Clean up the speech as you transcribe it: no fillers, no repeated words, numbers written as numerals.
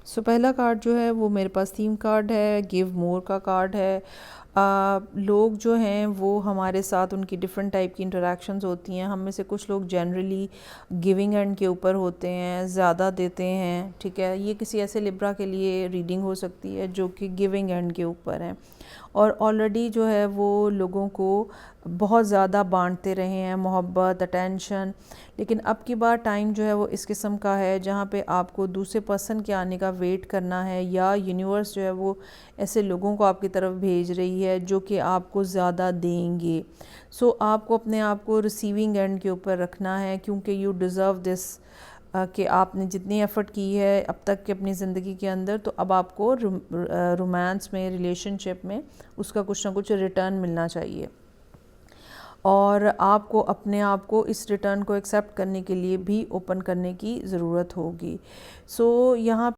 सो पहला कार्ड जो है वो मेरे पास थीम कार्ड है, गिव मोर का कार्ड है। लोग जो हैं वो हमारे साथ, उनकी डिफरेंट टाइप की इंटरेक्शंस होती हैं। हम में से कुछ लोग जनरली गिविंग एंड के ऊपर होते हैं, ज़्यादा देते हैं, ठीक है। ये किसी ऐसे लिब्रा के लिए रीडिंग हो सकती है जो कि गिविंग एंड के ऊपर है और ऑलरेडी जो है वो लोगों को बहुत ज़्यादा बांटते रहे हैं, मोहब्बत, अटेंशन। लेकिन अब की बार टाइम जो है वो इस किस्म का है जहाँ पे आपको दूसरे पर्सन के आने का वेट करना है, या यूनिवर्स जो है वो ऐसे लोगों को आपकी तरफ भेज रही है जो कि आपको ज़्यादा देंगे। सो आपको अपने आप को रिसीविंग एंड के ऊपर रखना है, क्योंकि यू डिज़र्व दिस, कि आपने जितनी एफ़र्ट की है अब तक की अपनी ज़िंदगी के अंदर, तो अब आपको रोमांस में, रिलेशनशिप में उसका कुछ ना कुछ रिटर्न मिलना चाहिए। और आपको अपने आप को इस रिटर्न को एक्सेप्ट करने के लिए भी ओपन करने की ज़रूरत होगी। सो यहाँ